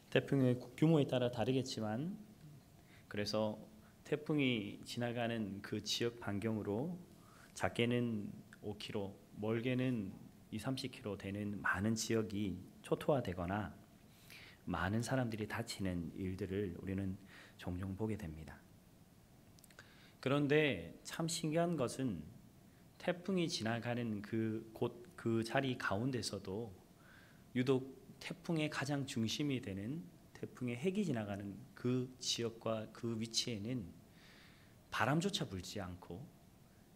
태풍의 규모에 따라 다르겠지만, 그래서 태풍이 지나가는 그 지역 반경으로 작게는 5km, 멀게는 20-30km 되는 많은 지역이 초토화되거나 많은 사람들이 다치는 일들을 우리는 종종 보게 됩니다. 그런데 참 신기한 것은 태풍이 지나가는 그 자리 가운데서도 유독 태풍의 가장 중심이 되는 태풍의 핵이 지나가는 그 지역과 그 위치에는 바람조차 불지 않고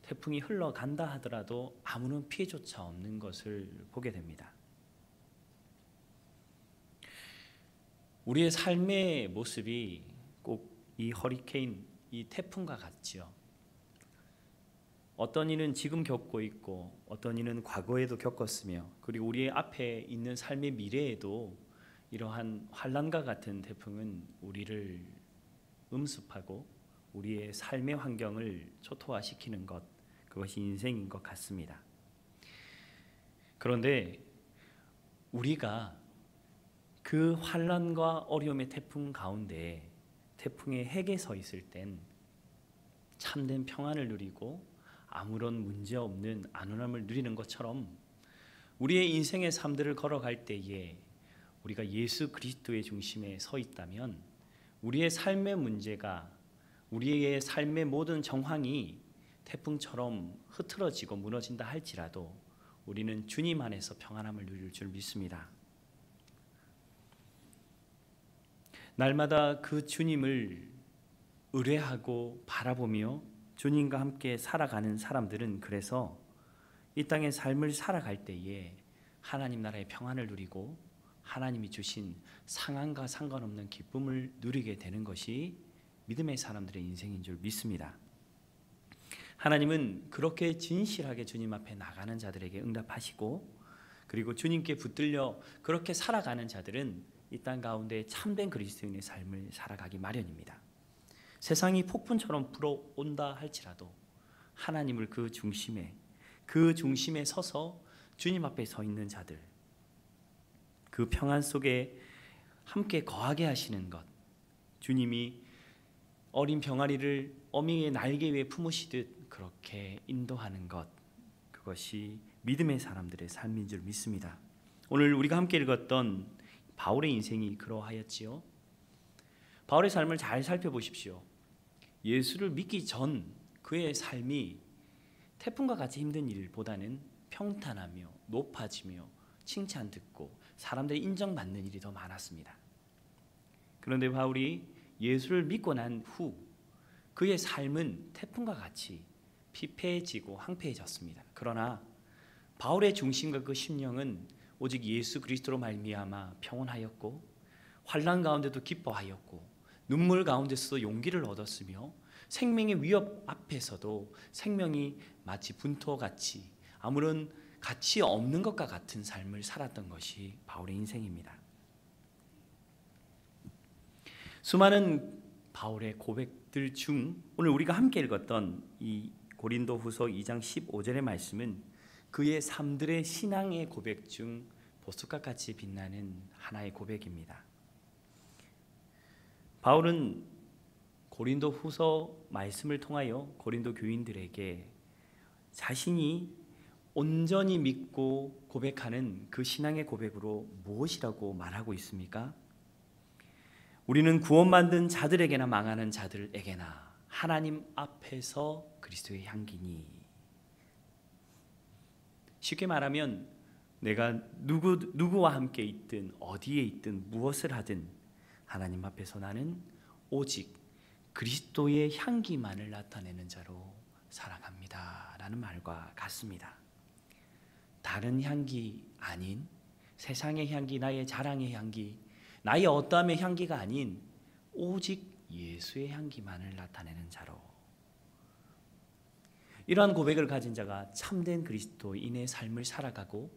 태풍이 흘러간다 하더라도 아무런 피해조차 없는 것을 보게 됩니다. 우리의 삶의 모습이 꼭 이 허리케인, 이 태풍과 같지요. 어떤 이는 지금 겪고 있고 어떤 이는 과거에도 겪었으며, 그리고 우리의 앞에 있는 삶의 미래에도 이러한 환란과 같은 태풍은 우리를 음습하고 우리의 삶의 환경을 초토화시키는 것, 그것이 인생인 것 같습니다. 그런데 우리가 그 환란과 어려움의 태풍 가운데 태풍의 핵에 서 있을 땐 참된 평안을 누리고 아무런 문제 없는 안온함을 누리는 것처럼, 우리의 인생의 삶들을 걸어갈 때에 우리가 예수 그리스도의 중심에 서 있다면 우리의 삶의 문제가, 우리의 삶의 모든 정황이 태풍처럼 흐트러지고 무너진다 할지라도 우리는 주님 안에서 평안함을 누릴 줄 믿습니다. 날마다 그 주님을 의뢰하고 바라보며 주님과 함께 살아가는 사람들은 그래서 이 땅의 삶을 살아갈 때에 하나님 나라의 평안을 누리고 하나님이 주신 상황과 상관없는 기쁨을 누리게 되는 것이 믿음의 사람들의 인생인 줄 믿습니다. 하나님은 그렇게 진실하게 주님 앞에 나가는 자들에게 응답하시고, 그리고 주님께 붙들려 그렇게 살아가는 자들은 이 땅 가운데 참된 그리스도인의 삶을 살아가기 마련입니다. 세상이 폭풍처럼 불어온다 할지라도 하나님을 그 중심에 서서 주님 앞에 서 있는 자들, 그 평안 속에 함께 거하게 하시는 것, 주님이 어린 병아리를 어미의 날개 위에 품으시듯 그렇게 인도하는 것, 그것이 믿음의 사람들의 삶인 줄 믿습니다. 오늘 우리가 함께 읽었던 바울의 인생이 그러하였지요. 바울의 삶을 잘 살펴보십시오. 예수를 믿기 전 그의 삶이 태풍과 같이 힘든 일보다는 평탄하며 높아지며 칭찬 듣고 사람들이 인정받는 일이 더 많았습니다. 그런데 바울이 예수를 믿고 난 후 그의 삶은 태풍과 같이 피폐해지고 황폐해졌습니다. 그러나 바울의 중심과 그 심령은 오직 예수 그리스도로 말미암아 평온하였고, 환난 가운데도 기뻐하였고, 눈물 가운데서도 용기를 얻었으며, 생명의 위협 앞에서도 생명이 마치 분토같이 아무런 가치 없는 것과 같은 삶을 살았던 것이 바울의 인생입니다. 수많은 바울의 고백들 중 오늘 우리가 함께 읽었던 이 고린도후서 2장 15절의 말씀은 그의 삶들의 신앙의 고백 중 보석과 같이 빛나는 하나의 고백입니다. 바울은 고린도후서 말씀을 통하여 고린도 교인들에게 자신이 온전히 믿고 고백하는 그 신앙의 고백으로 무엇이라고 말하고 있습니까? 우리는 구원받은 자들에게나 망하는 자들에게나 하나님 앞에서 그리스도의 향기니. 쉽게 말하면 내가 누구와 함께 있든 어디에 있든 무엇을 하든 하나님 앞에서 나는 오직 그리스도의 향기만을 나타내는 자로 살아갑니다 라는 말과 같습니다. 다른 향기 아닌, 세상의 향기, 나의 자랑의 향기, 나의 어떠함의 향기가 아닌 오직 예수의 향기만을 나타내는 자로, 이러한 고백을 가진 자가 참된 그리스도인의 삶을 살아가고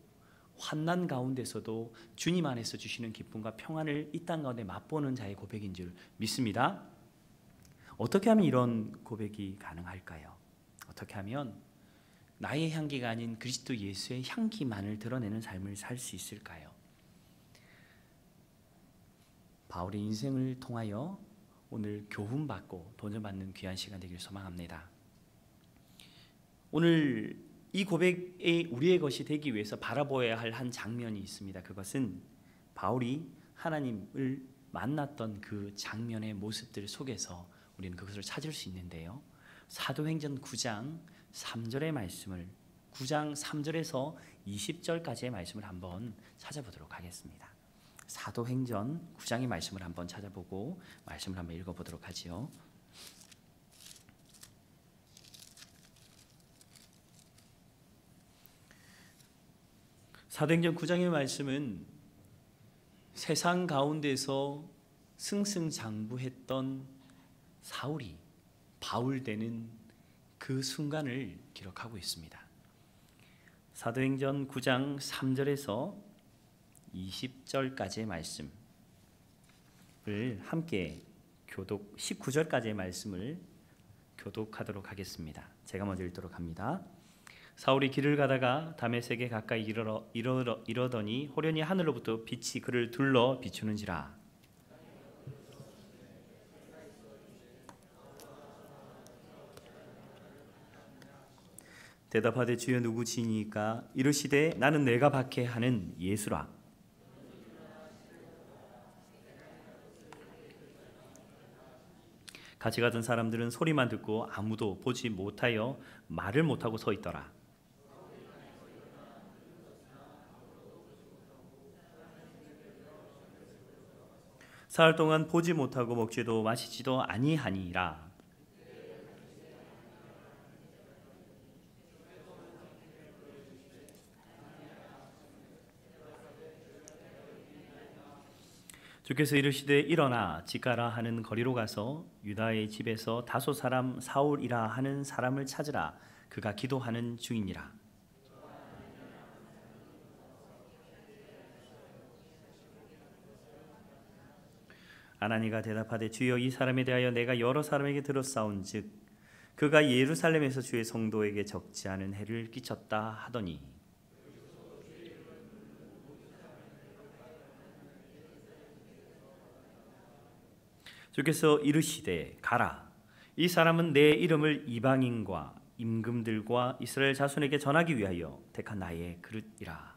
환난 가운데서도 주님 안에서 주시는 기쁨과 평안을 이 땅 가운데 맛보는 자의 고백인 줄 믿습니다. 어떻게 하면 이런 고백이 가능할까요? 어떻게 하면 나의 향기가 아닌 그리스도 예수의 향기만을 드러내는 삶을 살 수 있을까요? 바울의 인생을 통하여 오늘 교훈받고 도전받는 귀한 시간 되길 소망합니다. 오늘 이 고백이 우리의 것이 되기 위해서 바라보아야 할 한 장면이 있습니다. 그것은 바울이 하나님을 만났던 그 장면의 모습들 속에서 우리는 그것을 찾을 수 있는데요. 사도행전 9장 3절의 말씀을 9장 3절에서 20절까지의 말씀을 한번 찾아보도록 하겠습니다. 사도행전 9장의 말씀을 한번 찾아보고 말씀을 한번 읽어보도록 하지요. 사도행전 9장의 말씀은 세상 가운데서 승승장구했던 사울이 바울 되는 그 순간을 기록하고 있습니다. 사도행전 9장 3절에서 20절까지의 말씀을 함께 교독 19절까지의 말씀을 교독하도록 하겠습니다. 제가 먼저 읽도록 합니다. 사울이 길을 가다가 다메섹에 가까이 이르더니 호련히 하늘로부터 빛이 그를 둘러 비추는지라. 대답하되 주여 누구시니까? 이르시되 나는 내가 박해하는 예수라. 같이 가던 사람들은 소리만 듣고 아무도 보지 못하여 말을 못하고 서 있더라. 사흘 동안 보지 못하고 먹지도 마시지도 아니하니라. 주께서 이르시되 일어나 지가라 하는 거리로 가서 유다의 집에서 다소 사람 사울이라 하는 사람을 찾으라. 그가 기도하는 중이니라. 아나니가 대답하되 주여 이 사람에 대하여 내가 여러 사람에게 들었사온즉 그가 예루살렘에서 주의 성도에게 적지 않은 해를 끼쳤다 하더니 주께서 이르시되 가라. 이 사람은 내 이름을 이방인과 임금들과 이스라엘 자손에게 전하기 위하여 택한 나의 그릇이라.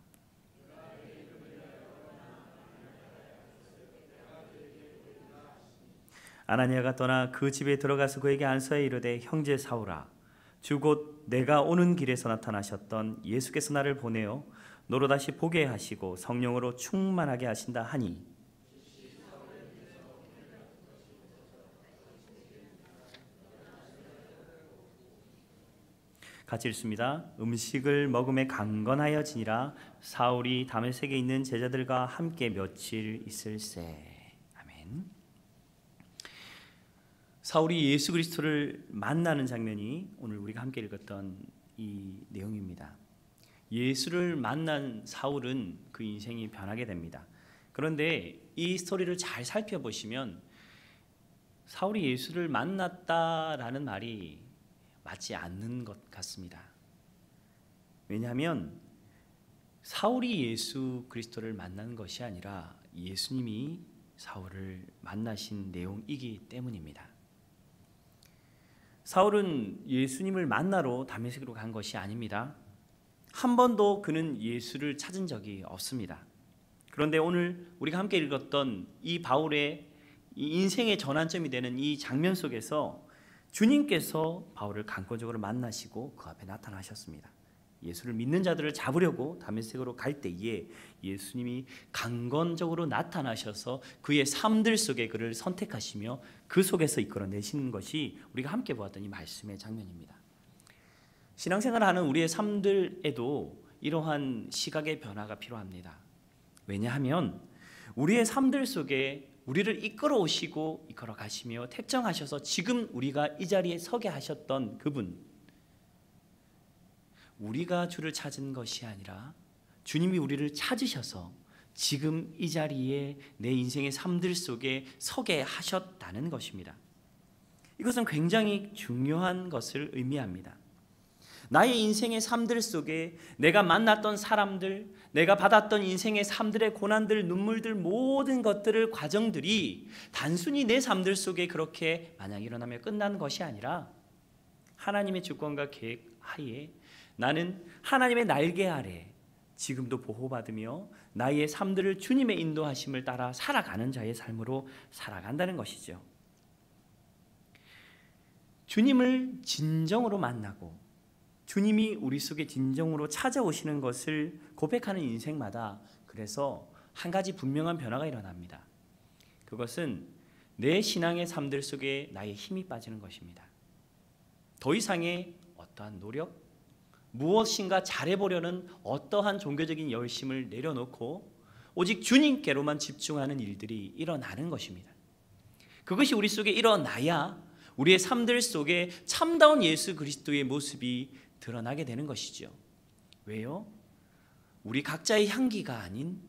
아나니아가 떠나 그 집에 들어가서 그에게 안수하여 이르되 형제 사울아 주 곧 내가 오는 길에서 나타나셨던 예수께서 나를 보내어 너로 다시 보게 하시고 성령으로 충만하게 하신다 하니 같이 읽습니다. 음식을 먹음에 강건하여지니라. 사울이 다메섹에 있는 제자들과 함께 며칠 있을세. 아멘. 사울이 예수 그리스도를 만나는 장면이 오늘 우리가 함께 읽었던 이 내용입니다. 예수를 만난 사울은 그 인생이 변하게 됩니다. 그런데 이 스토리를 잘 살펴보시면 사울이 예수를 만났다라는 말이 맞지 않는 것 같습니다. 왜냐하면 사울이 예수 그리스도를 만난 것이 아니라 예수님이 사울을 만나신 내용이기 때문입니다. 사울은 예수님을 만나러 다메섹으로 간 것이 아닙니다. 한 번도 그는 예수를 찾은 적이 없습니다. 그런데 오늘 우리가 함께 읽었던 이 바울의 이 인생의 전환점이 되는 이 장면 속에서 주님께서 바울을 강권적으로 만나시고 그 앞에 나타나셨습니다. 예수를 믿는 자들을 잡으려고 다메섹으로 갈 때에 예수님이 강건적으로 나타나셔서 그의 삶들 속에 그를 선택하시며 그 속에서 이끌어내시는 것이 우리가 함께 보았던 이 말씀의 장면입니다. 신앙생활을 하는 우리의 삶들에도 이러한 시각의 변화가 필요합니다. 왜냐하면 우리의 삶들 속에 우리를 이끌어 오시고 이끌어 가시며 택정하셔서 지금 우리가 이 자리에 서게 하셨던 그분, 우리가 주를 찾은 것이 아니라 주님이 우리를 찾으셔서 지금 이 자리에 내 인생의 삶들 속에 서게 하셨다는 것입니다. 이것은 굉장히 중요한 것을 의미합니다. 나의 인생의 삶들 속에 내가 만났던 사람들, 내가 받았던 인생의 삶들의 고난들, 눈물들, 모든 것들을, 과정들이 단순히 내 삶들 속에 그렇게 만약 일어나면 끝난 것이 아니라 하나님의 주권과 계획 하에 나는 하나님의 날개 아래 지금도 보호받으며 나의 삶들을 주님의 인도하심을 따라 살아가는 자의 삶으로 살아간다는 것이죠. 주님을 진정으로 만나고 주님이 우리 속에 진정으로 찾아오시는 것을 고백하는 인생마다 그래서 한 가지 분명한 변화가 일어납니다. 그것은 내 신앙의 삶들 속에 나의 힘이 빠지는 것입니다. 더 이상의 어떠한 노력, 무엇인가 잘해보려는 어떠한 종교적인 열심을 내려놓고 오직 주님께로만 집중하는 일들이 일어나는 것입니다. 그것이 우리 속에 일어나야 우리의 삶들 속에 참다운 예수 그리스도의 모습이 드러나게 되는 것이죠. 왜요? 우리 각자의 향기가 아닌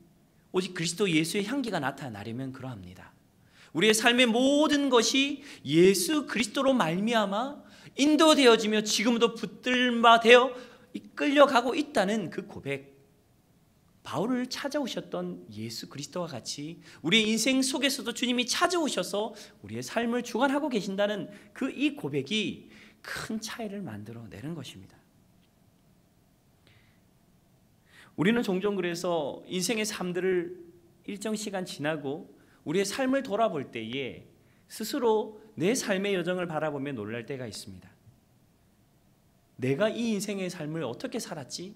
오직 그리스도 예수의 향기가 나타나려면 그러합니다. 우리의 삶의 모든 것이 예수 그리스도로 말미암아 인도되어지며 지금도 붙들마되어 이끌려가고 있다는 그 고백, 바울을 찾아오셨던 예수 그리스도와 같이 우리의 인생 속에서도 주님이 찾아오셔서 우리의 삶을 주관하고 계신다는 그 이 고백이 큰 차이를 만들어내는 것입니다. 우리는 종종 그래서 인생의 삶들을 일정 시간 지나고 우리의 삶을 돌아볼 때에 스스로 내 삶의 여정을 바라보며 놀랄 때가 있습니다. 내가 이 인생의 삶을 어떻게 살았지?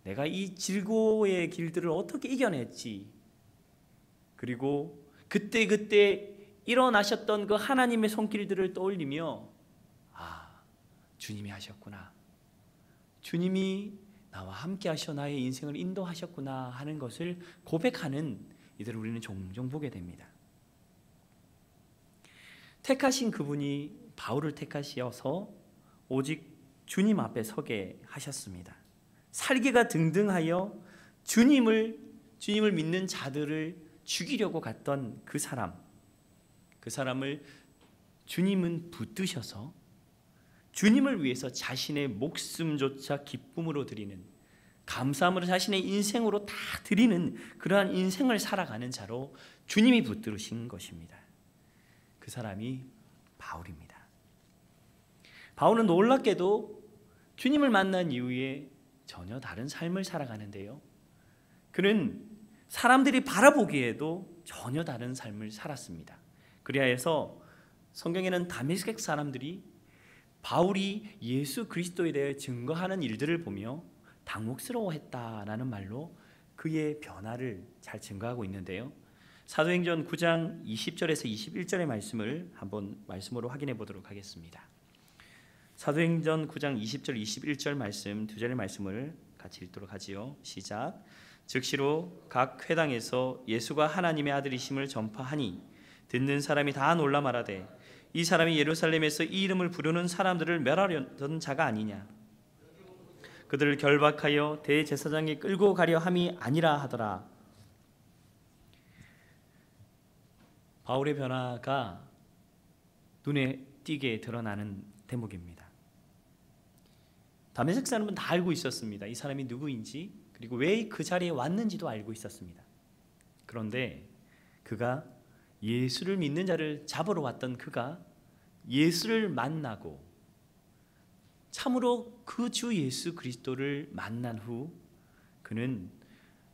내가 이 질고의 길들을 어떻게 이겨냈지? 그리고 그때 일어나셨던 그 하나님의 손길들을 떠올리며 주님이 하셨구나, 주님이 나와 함께 하셔 나의 인생을 인도하셨구나 하는 것을 고백하는 이들을 우리는 종종 보게 됩니다. 택하신 그분이 바울을 택하시어서 오직 주님 앞에 서게 하셨습니다. 살기가 등등하여 주님을 믿는 자들을 죽이려고 갔던 그 사람을 주님은 붙드셔서 주님을 위해서 자신의 목숨조차 기쁨으로 드리는, 감사함으로 자신의 인생으로 다 드리는 그러한 인생을 살아가는 자로 주님이 붙들으신 것입니다. 그 사람이 바울입니다. 바울은 놀랍게도 주님을 만난 이후에 전혀 다른 삶을 살아가는데요, 그는 사람들이 바라보기에도 전혀 다른 삶을 살았습니다. 그리하여서 성경에는 다메섹 사람들이 바울이 예수 그리스도에 대해 증거하는 일들을 보며 당혹스러워했다라는 말로 그의 변화를 잘 증거하고 있는데요, 사도행전 9장 20절에서 21절의 말씀을 한번 말씀으로 확인해 보도록 하겠습니다. 사도행전 9장 20절 21절 말씀, 두 절의 말씀을 같이 읽도록 하지요. 시작. 즉시로 각 회당에서 예수가 하나님의 아들이심을 전파하니 듣는 사람이 다 놀라 말하되 이 사람이 예루살렘에서 이 이름을 부르는 사람들을 멸하려던 자가 아니냐. 그들을 결박하여 대제사장에 끌고 가려 함이 아니라 하더라. 바울의 변화가 눈에 띄게 드러나는 대목입니다. 다메섹 사람은 다 알고 있었습니다. 이 사람이 누구인지, 그리고 왜 그 자리에 왔는지도 알고 있었습니다. 그런데 그가 예수를 믿는 자를 잡으러 왔던 그가 예수를 만나고 참으로 그 주 예수 그리스도를 만난 후 그는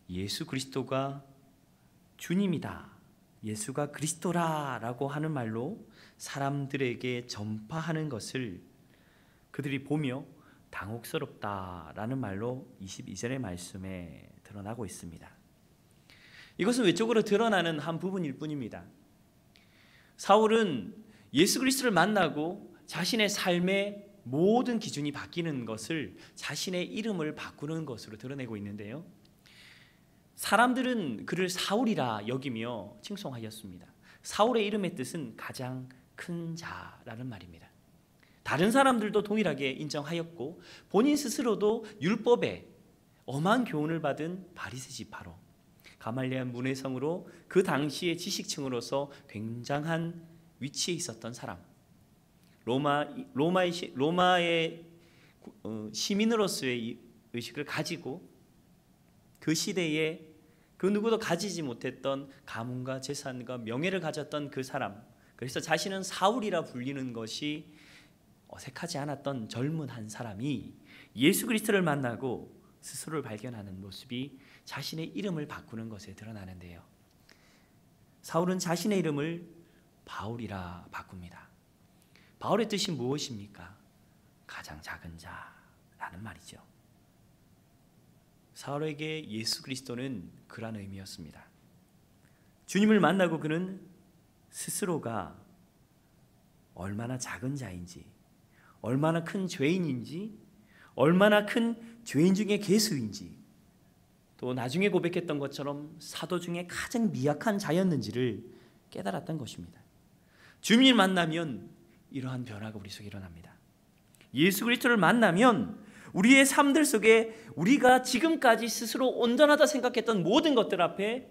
예수 그리스도가 주님이다, 예수가 그리스도라라고 하는 말로 사람들에게 전파하는 것을 그들이 보며 당혹스럽다라는 말로 22절의 말씀에 드러나고 있습니다. 이것은 외적으로 드러나는 한 부분일 뿐입니다. 사울은 예수 그리스도를 만나고 자신의 삶의 모든 기준이 바뀌는 것을 자신의 이름을 바꾸는 것으로 드러내고 있는데요, 사람들은 그를 사울이라 여기며 칭송하였습니다. 사울의 이름의 뜻은 가장 큰 자라는 말입니다. 다른 사람들도 동일하게 인정하였고 본인 스스로도 율법에 엄한 교훈을 받은 바리새 지파로 가말리엘 문해성으로 그 당시의 지식층으로서 굉장한 위치에 있었던 사람, 로마의 시민으로서의 의식을 가지고 그 시대에 그 누구도 가지지 못했던 가문과 재산과 명예를 가졌던 그 사람, 그래서 자신은 사울이라 불리는 것이 어색하지 않았던 젊은 한 사람이 예수 그리스도를 만나고 스스로를 발견하는 모습이 자신의 이름을 바꾸는 것에 드러나는데요. 사울은 자신의 이름을 바울이라 바꿉니다. 바울의 뜻이 무엇입니까? 가장 작은 자라는 말이죠. 사울에게 예수 그리스도는 그런 의미였습니다. 주님을 만나고 그는 스스로가 얼마나 작은 자인지, 얼마나 큰 죄인인지, 얼마나 큰 죄인 중에 괴수인지, 또 나중에 고백했던 것처럼 사도 중에 가장 미약한 자였는지를 깨달았던 것입니다. 주님을 만나면 이러한 변화가 우리 속에 일어납니다. 예수 그리스도를 만나면 우리의 삶들 속에 우리가 지금까지 스스로 온전하다 생각했던 모든 것들 앞에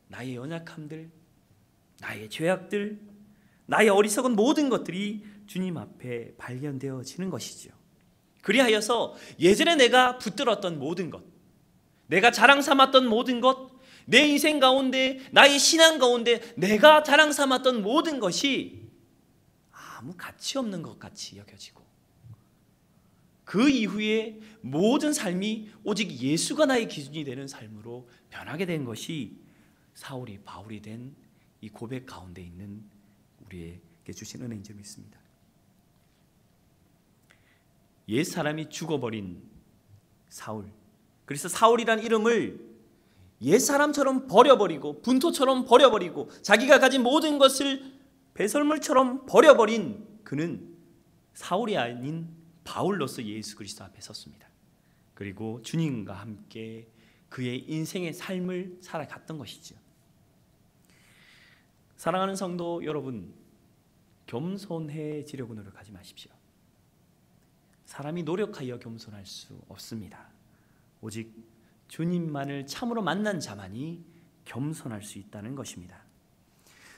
나의 연약함들, 나의 죄악들, 나의 어리석은 모든 것들이 주님 앞에 발견되어지는 것이죠. 그리하여서 예전에 내가 붙들었던 모든 것, 내가 자랑 삼았던 모든 것, 내 인생 가운데, 나의 신앙 가운데 내가 자랑 삼았던 모든 것이 아무 가치 없는 것 같이 여겨지고, 그 이후에 모든 삶이 오직 예수가 나의 기준이 되는 삶으로 변하게 된 것이 사울이 바울이 된 이 고백 가운데 있는 우리에게 주신 은혜인 줄 믿습니다. 옛 사람이 죽어버린 사울, 그래서 사울이란 이름을 옛 사람처럼 버려버리고 분토처럼 버려버리고 자기가 가진 모든 것을 배설물처럼 버려버린 그는 사울이 아닌 바울로서 예수 그리스도 앞에 섰습니다. 그리고 주님과 함께 그의 인생의 삶을 살아갔던 것이죠. 사랑하는 성도 여러분, 겸손해지려고 노력하지 마십시오. 사람이 노력하여 겸손할 수 없습니다. 오직 주님만을 참으로 만난 자만이 겸손할 수 있다는 것입니다.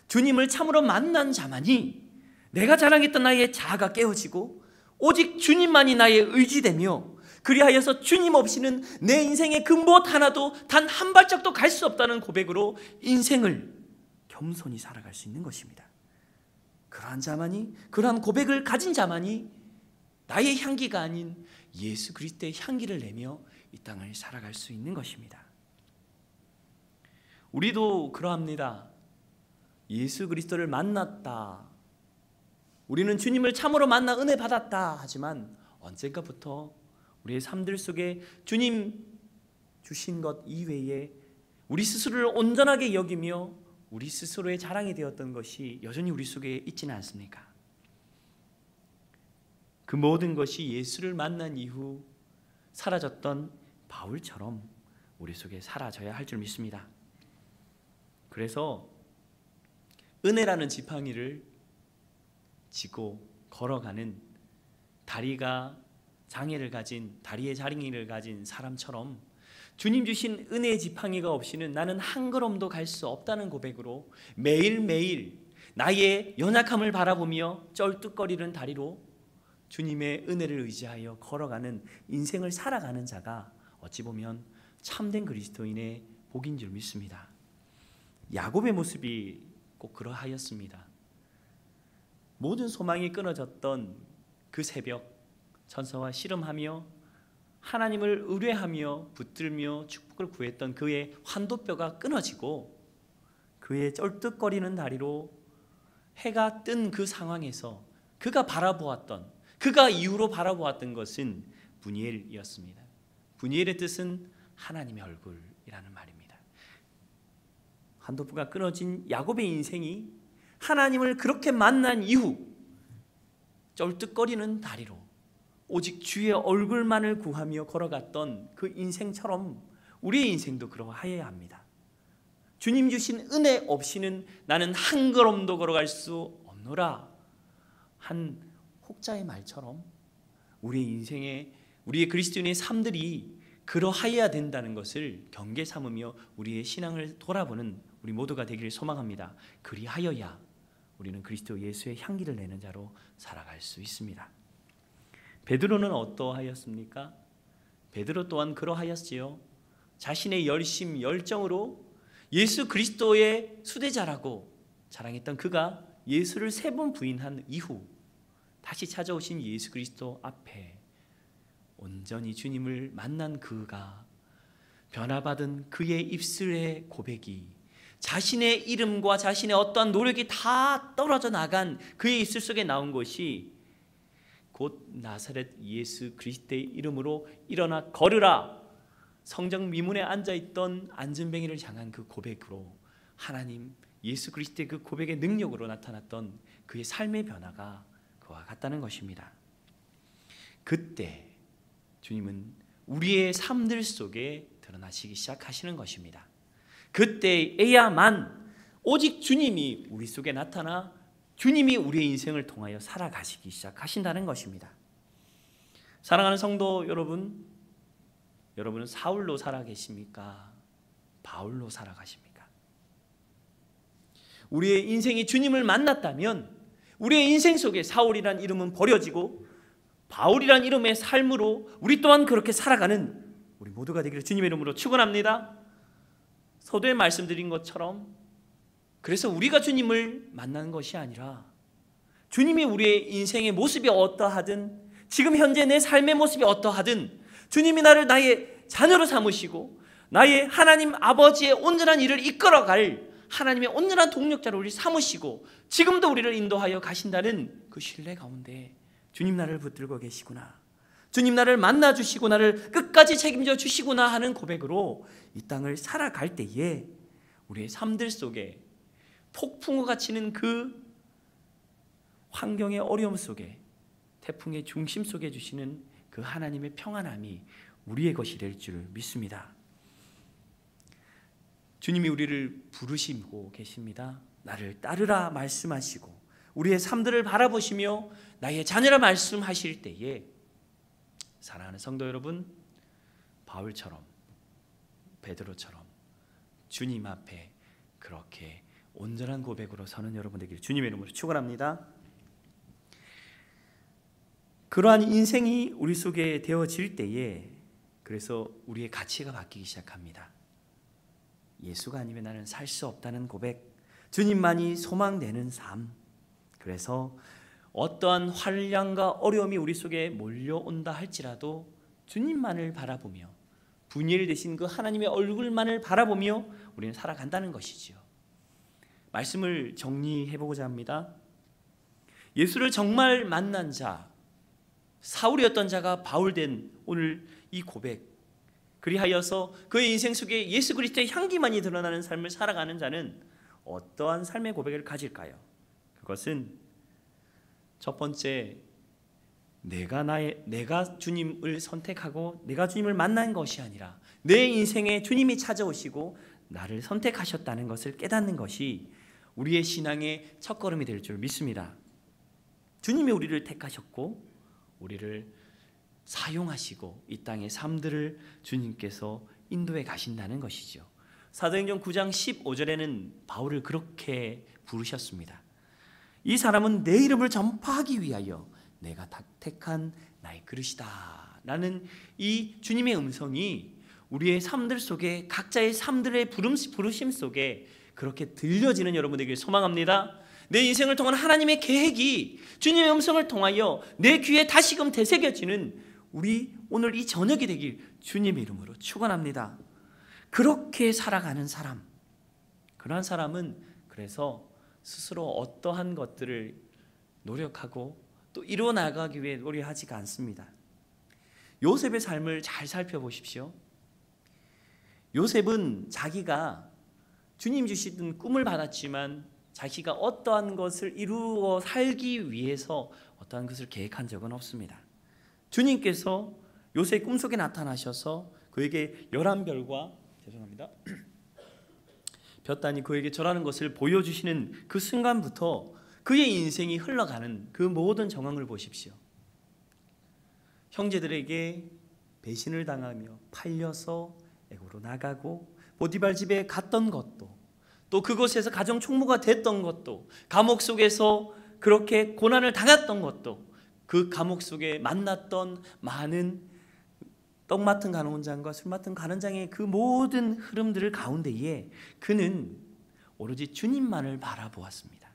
주님을 참으로 만난 자만이 내가 자랑했던 나의 자아가 깨어지고 오직 주님만이 나의 의지되며, 그리하여서 주님 없이는 내 인생의 근본 하나도 단 한 발짝도 갈 수 없다는 고백으로 인생을 겸손히 살아갈 수 있는 것입니다. 그러한 자만이, 그러한 고백을 가진 자만이 나의 향기가 아닌 예수 그리스도의 향기를 내며 이 땅을 살아갈 수 있는 것입니다. 우리도 그러합니다. 예수 그리스도를 만났다, 우리는 주님을 참으로 만나 은혜 받았다 하지만 언젠가부터 우리의 삶들 속에 주님 주신 것 이외에 우리 스스로를 온전하게 여기며 우리 스스로의 자랑이 되었던 것이 여전히 우리 속에 있지는 않습니까? 그 모든 것이 예수를 만난 이후 사라졌던 바울처럼 우리 속에 사라져야 할 줄 믿습니다. 그래서 은혜라는 지팡이를 지고 걸어가는 다리가 장애를 가진, 다리에 장애를 가진 사람처럼 주님 주신 은혜의 지팡이가 없이는 나는 한 걸음도 갈 수 없다는 고백으로 매일매일 나의 연약함을 바라보며 쩔뚝거리는 다리로 주님의 은혜를 의지하여 걸어가는 인생을 살아가는 자가 어찌 보면 참된 그리스도인의 복인 줄 믿습니다. 야곱의 모습이 꼭 그러하였습니다. 모든 소망이 끊어졌던 그 새벽, 천사와 씨름하며 하나님을 의뢰하며 붙들며 축복을 구했던 그의 환도뼈가 끊어지고 그의 쩔뚝거리는 다리로 해가 뜬 그 상황에서 그가 바라보았던, 그가 이후로 바라보았던 것은 분이엘이었습니다. 분이엘의 뜻은 하나님의 얼굴이라는 말입니다. 환도뼈가 끊어진 야곱의 인생이 하나님을 그렇게 만난 이후 쩔뚝거리는 다리로 오직 주의 얼굴만을 구하며 걸어갔던 그 인생처럼 우리의 인생도 그러하여야 합니다. 주님 주신 은혜 없이는 나는 한 걸음도 걸어갈 수 없노라 한 혹자의 말처럼 우리의 인생에, 우리의 그리스도인의 삶들이 그러하여야 된다는 것을 경계 삼으며 우리의 신앙을 돌아보는 우리 모두가 되기를 소망합니다. 그리하여야 우리는 그리스도 예수의 향기를 내는 자로 살아갈 수 있습니다. 베드로는 어떠하였습니까? 베드로 또한 그러하였지요. 자신의 열심, 열정으로 예수 그리스도의 수대자라고 자랑했던 그가 예수를 3번 부인한 이후 다시 찾아오신 예수 그리스도 앞에 온전히 주님을 만난 그가 변화받은 그의 입술의 고백이 자신의 이름과 자신의 어떠한 노력이 다 떨어져 나간 그의 입술 속에 나온 것이 곧 나사렛 예수 그리스도의 이름으로 일어나 걸으라, 성정 미문에 앉아있던 안전뱅이를 향한 그 고백으로 하나님 예수 그리스도의 그 고백의 능력으로 나타났던 그의 삶의 변화가 그와 같다는 것입니다. 그때 주님은 우리의 삶들 속에 드러나시기 시작하시는 것입니다. 그때에야만 오직 주님이 우리 속에 나타나 주님이 우리의 인생을 통하여 살아가시기 시작하신다는 것입니다. 사랑하는 성도 여러분, 여러분은 사울로 살아계십니까? 바울로 살아가십니까? 우리의 인생이 주님을 만났다면 우리의 인생 속에 사울이란 이름은 버려지고 바울이란 이름의 삶으로 우리 또한 그렇게 살아가는 우리 모두가 되기를 주님의 이름으로 축원합니다. 서두에 말씀드린 것처럼 그래서 우리가 주님을 만나는 것이 아니라 주님이 우리의 인생의 모습이 어떠하든 지금 현재 내 삶의 모습이 어떠하든 주님이 나를 나의 자녀로 삼으시고 나의 하나님 아버지의 온전한 일을 이끌어갈 하나님의 온전한 동력자로 우리를 삼으시고 지금도 우리를 인도하여 가신다는 그 신뢰 가운데 주님 나를 붙들고 계시구나, 주님 나를 만나주시고 나를 끝까지 책임져 주시구나 하는 고백으로 이 땅을 살아갈 때에 우리의 삶들 속에 폭풍우가 치는 그 환경의 어려움 속에 태풍의 중심 속에 주시는 그 하나님의 평안함이 우리의 것이 될 줄 믿습니다. 주님이 우리를 부르시고 계십니다. 나를 따르라 말씀하시고 우리의 삶들을 바라보시며 나의 자녀라 말씀하실 때에 사랑하는 성도 여러분, 바울처럼 베드로처럼 주님 앞에 그렇게 온전한 고백으로 서는 여러분 되기를 주님의 이름으로 축원합니다. 그러한 인생이 우리 속에 되어질 때에 그래서 우리의 가치가 바뀌기 시작합니다. 예수가 아니면 나는 살 수 없다는 고백, 주님만이 소망되는 삶. 그래서 어떠한 환난과 어려움이 우리 속에 몰려온다 할지라도 주님만을 바라보며 분일 되신 그 하나님의 얼굴만을 바라보며 우리는 살아간다는 것이지요. 말씀을 정리해보고자 합니다. 예수를 정말 만난 자, 사울이었던 자가 바울된 오늘 이 고백, 그리하여서 그의 인생 속에 예수 그리스도의 향기만이 드러나는 삶을 살아가는 자는 어떠한 삶의 고백을 가질까요? 그것은 첫 번째, 내가 주님을 선택하고 내가 주님을 만난 것이 아니라 내 인생에 주님이 찾아오시고 나를 선택하셨다는 것을 깨닫는 것이 우리의 신앙의 첫걸음이 될 줄 믿습니다. 주님이 우리를 택하셨고 우리를 사용하시고 이 땅의 삶들을 주님께서 인도해 가신다는 것이죠. 사도행전 9장 15절에는 바울을 그렇게 부르셨습니다. 이 사람은 내 이름을 전파하기 위하여 내가 택한 나의 그릇이다 라는 이 주님의 음성이 우리의 삶들 속에 각자의 삶들의 부르심 속에 그렇게 들려지는 여러분에게 소망합니다. 내 인생을 통한 하나님의 계획이 주님의 음성을 통하여 내 귀에 다시금 되새겨지는 우리 오늘 이 저녁이 되길 주님의 이름으로 축원합니다. 그렇게 살아가는 사람, 그러한 사람은 그래서 스스로 어떠한 것들을 노력하고 또 이루어 나가기 위해 노력하지가 않습니다. 요셉의 삶을 잘 살펴보십시오. 요셉은 자기가 주님 주시던 꿈을 받았지만 자기가 어떠한 것을 이루어 살기 위해서 어떠한 것을 계획한 적은 없습니다. 주님께서 요셉의 꿈속에 나타나셔서 그에게 11별과 볕단이 그에게 절하는 것을 보여주시는 그 순간부터 그의 인생이 흘러가는 그 모든 정황을 보십시오. 형제들에게 배신을 당하며 팔려서 애고로 나가고 보디발 집에 갔던 것도, 또 그곳에서 가정 총무가 됐던 것도, 감옥 속에서 그렇게 고난을 당했던 것도, 그 감옥 속에 만났던 많은 떡 맡은 간원장과 술 맡은 간원장의 그 모든 흐름들을 가운데에 그는 오로지 주님만을 바라보았습니다.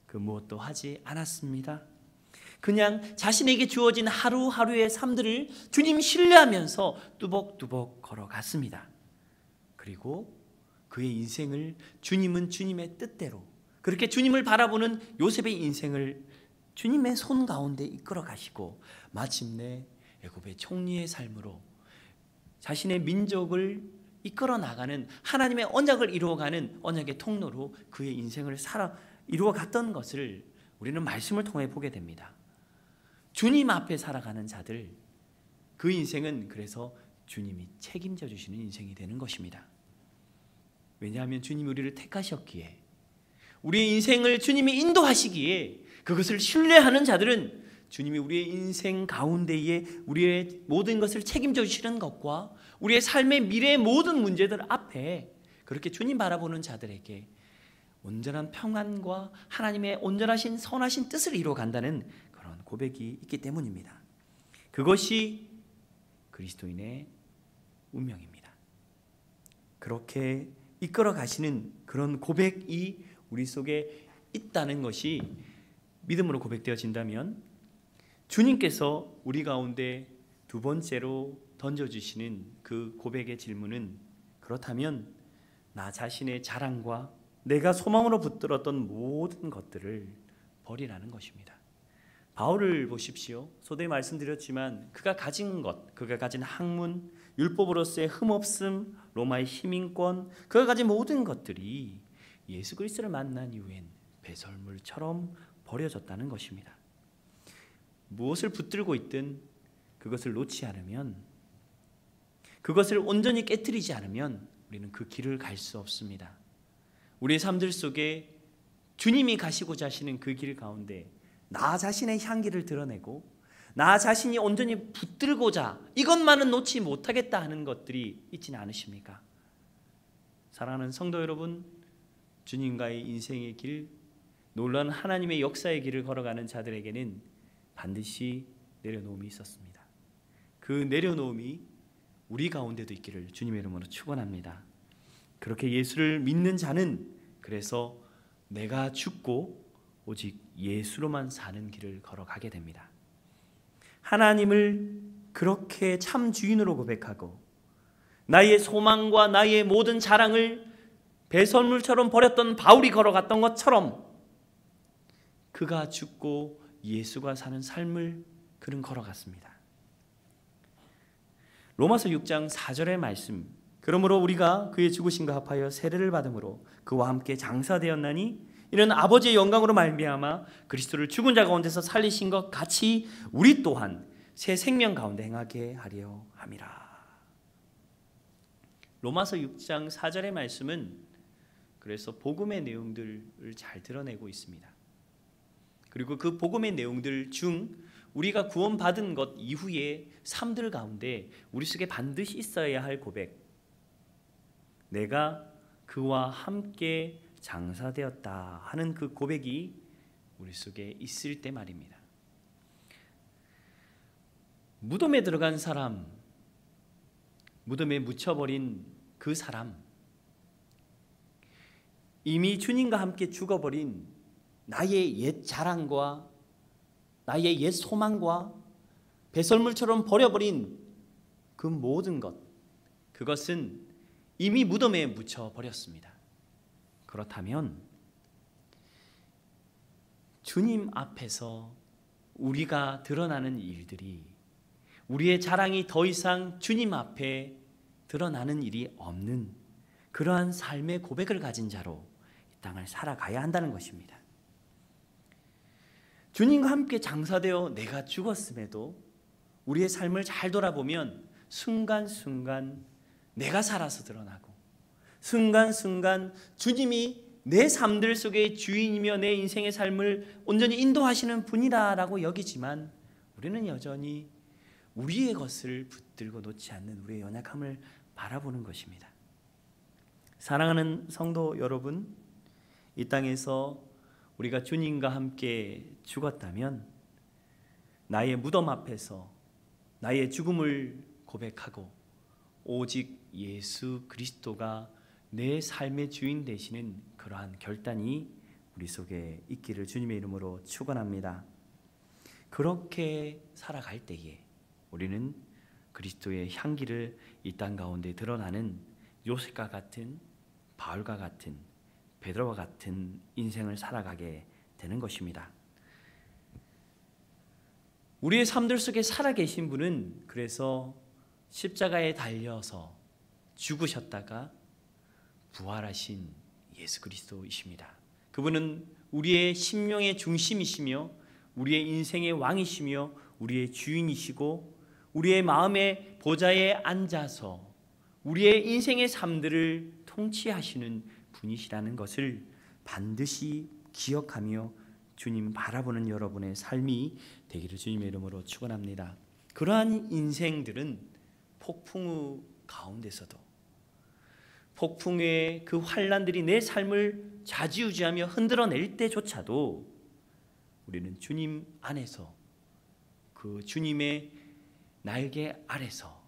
그 무엇도 하지 않았습니다. 그냥 자신에게 주어진 하루하루의 삶들을 주님 신뢰하면서 뚜벅뚜벅 걸어갔습니다. 그리고 그의 인생을 주님은 주님의 뜻대로, 그렇게 주님을 바라보는 요셉의 인생을 주님의 손 가운데 이끌어 가시고 마침내 애굽의 총리의 삶으로 자신의 민족을 이끌어 나가는 하나님의 언약을 이루어가는 언약의 통로로 그의 인생을 이루어갔던 것을 우리는 말씀을 통해 보게 됩니다. 주님 앞에 살아가는 자들, 그 인생은 그래서 주님이 책임져 주시는 인생이 되는 것입니다. 왜냐하면 주님이 우리를 택하셨기에, 우리의 인생을 주님이 인도하시기에, 그것을 신뢰하는 자들은 주님이 우리의 인생 가운데에 우리의 모든 것을 책임져 주시는 것과 우리의 삶의 미래의 모든 문제들 앞에 그렇게 주님 바라보는 자들에게 온전한 평안과 하나님의 온전하신 선하신 뜻을 이루어간다는 그런 고백이 있기 때문입니다. 그것이 그리스도인의 운명입니다. 그렇게 이끌어 가시는 그런 고백이 우리 속에 있다는 것이 믿음으로 고백되어진다면, 주님께서 우리 가운데 두 번째로 던져주시는 그 고백의 질문은, 그렇다면 나 자신의 자랑과 내가 소망으로 붙들었던 모든 것들을 버리라는 것입니다. 바울을 보십시오. 소대에 말씀드렸지만 그가 가진 것, 그가 가진 학문, 율법으로서의 흠없음, 로마의 시민권, 그가 가진 모든 것들이 예수 그리스도를 만난 이후엔 배설물처럼 버려졌다는 것입니다. 무엇을 붙들고 있든 그것을 놓지 않으면, 그것을 온전히 깨뜨리지 않으면 우리는 그 길을 갈 수 없습니다. 우리의 삶들 속에 주님이 가시고자 하시는 그 길 가운데 나 자신의 향기를 드러내고 나 자신이 온전히 붙들고자 이것만은 놓지 못하겠다 하는 것들이 있지는 않으십니까? 사랑하는 성도 여러분, 주님과의 인생의 길, 놀라운 하나님의 역사의 길을 걸어가는 자들에게는 반드시 내려놓음이 있었습니다. 그 내려놓음이 우리 가운데도 있기를 주님의 이름으로 축원합니다. 그렇게 예수를 믿는 자는 그래서 내가 죽고 오직 예수로만 사는 길을 걸어가게 됩니다. 하나님을 그렇게 참 주인으로 고백하고 나의 소망과 나의 모든 자랑을 배설물처럼 버렸던 바울이 걸어갔던 것처럼 그가 죽고 예수가 사는 삶을 그는 걸어갔습니다. 로마서 6장 4절의 말씀, 그러므로 우리가 그의 죽으심과 합하여 세례를 받음으로 그와 함께 장사되었나니 이는 아버지의 영광으로 말미암아 그리스도를 죽은 자 가운데서 살리신 것 같이 우리 또한 새 생명 가운데 행하게 하려 함이라. 로마서 6장 4절의 말씀은 그래서 복음의 내용들을 잘 드러내고 있습니다. 그리고 그 복음의 내용들 중 우리가 구원받은 것 이후의 삶들 가운데 우리 속에 반드시 있어야 할 고백, 내가 그와 함께 장사되었다 하는 그 고백이 우리 속에 있을 때 말입니다. 무덤에 들어간 사람, 무덤에 묻혀버린 그 사람, 이미 주님과 함께 죽어버린 나의 옛 자랑과 나의 옛 소망과 배설물처럼 버려버린 그 모든 것, 그것은 이미 무덤에 묻혀버렸습니다. 그렇다면 주님 앞에서 우리가 드러나는 일들이, 우리의 자랑이 더 이상 주님 앞에 드러나는 일이 없는 그러한 삶의 고백을 가진 자로 이 땅을 살아가야 한다는 것입니다. 주님과 함께 장사되어 내가 죽었음에도 우리의 삶을 잘 돌아보면 순간순간 내가 살아서 드러나고, 순간순간 주님이 내 삶들 속의 주인이며 내 인생의 삶을 온전히 인도하시는 분이다라고 여기지만 우리는 여전히 우리의 것을 붙들고 놓지 않는 우리의 연약함을 바라보는 것입니다. 사랑하는 성도 여러분, 이 땅에서 우리가 주님과 함께 죽었다면 나의 무덤 앞에서 나의 죽음을 고백하고 오직 예수 그리스도가 내 삶의 주인 되시는 그러한 결단이 우리 속에 있기를 주님의 이름으로 축원합니다. 그렇게 살아갈 때에 우리는 그리스도의 향기를 이 땅 가운데 드러나는 요셉과 같은, 바울과 같은, 베드로와 같은 인생을 살아가게 되는 것입니다. 우리의 삶들 속에 살아계신 분은 그래서 십자가에 달려서 죽으셨다가 부활하신 예수 그리스도이십니다. 그분은 우리의 심령의 중심이시며 우리의 인생의 왕이시며 우리의 주인이시고 우리의 마음의 보좌에 앉아서 우리의 인생의 삶들을 통치하시는 분이시라는 것을 반드시 기억하며 주님 바라보는 여러분의 삶이 되기를 주님의 이름으로 축원합니다. 그러한 인생들은 폭풍우 가운데서도, 폭풍의 그 환난들이 내 삶을 좌지우지하며 흔들어낼 때조차도 우리는 주님 안에서, 그 주님의 날개 아래서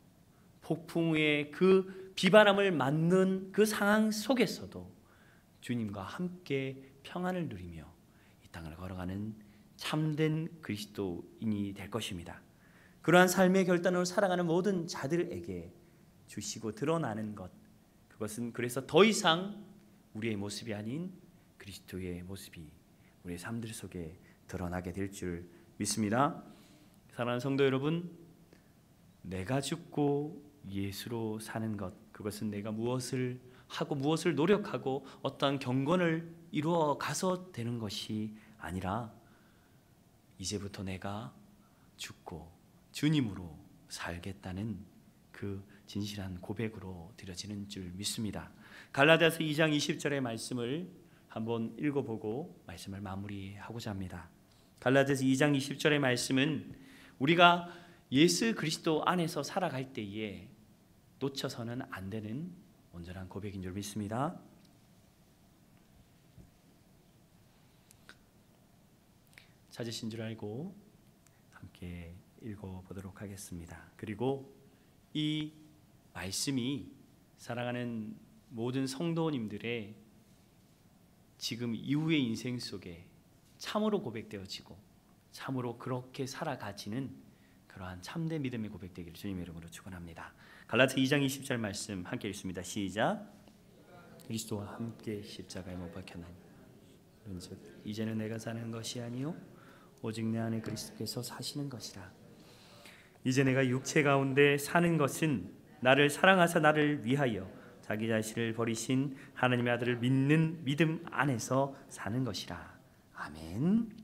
폭풍의 그 비바람을 맞는 그 상황 속에서도 주님과 함께 평안을 누리며 이 땅을 걸어가는 참된 그리스도인이 될 것입니다. 그러한 삶의 결단으로 살아가는 모든 자들에게 주시고 드러나는 것, 그것은 그래서 더 이상 우리의 모습이 아닌 그리스도의 모습이 우리의 삶들 속에 드러나게 될 줄 믿습니다. 사랑하는 성도 여러분, 내가 죽고 예수로 사는 것, 그것은 내가 무엇을 하고 무엇을 노력하고 어떠한 경건을 이루어 가서 되는 것이 아니라 이제부터 내가 죽고 주님으로 살겠다는 그 진실한 고백으로 드려지는 줄 믿습니다. 갈라디아서 2장 20절의 말씀을 한번 읽어보고 말씀을 마무리하고자 합니다. 갈라디아서 2장 20절의 말씀은 우리가 예수 그리스도 안에서 살아갈 때에 놓쳐서는 안 되는 온전한 고백인 줄 믿습니다. 찾으신 줄 알고 함께 읽어보도록 하겠습니다. 그리고 이 말씀이 사랑하는 모든 성도님들의 지금 이후의 인생 속에 참으로 고백되어지고 참으로 그렇게 살아가지는 그러한 참된 믿음의 고백되기를 주님의 이름으로 축원합니다. 갈라디아 2장 20절 말씀 함께 읽습니다. 시작. 그리스도와 함께 십자가에 못 박혔나니 이제는 내가 사는 것이 아니요 오직 내 안에 그리스도께서 사시는 것이라. 이제 내가 육체 가운데 사는 것은 나를 사랑하사 나를 위하여 자기 자신을 버리신 하나님의 아들을 믿는 믿음 안에서 사는 것이라. 아멘.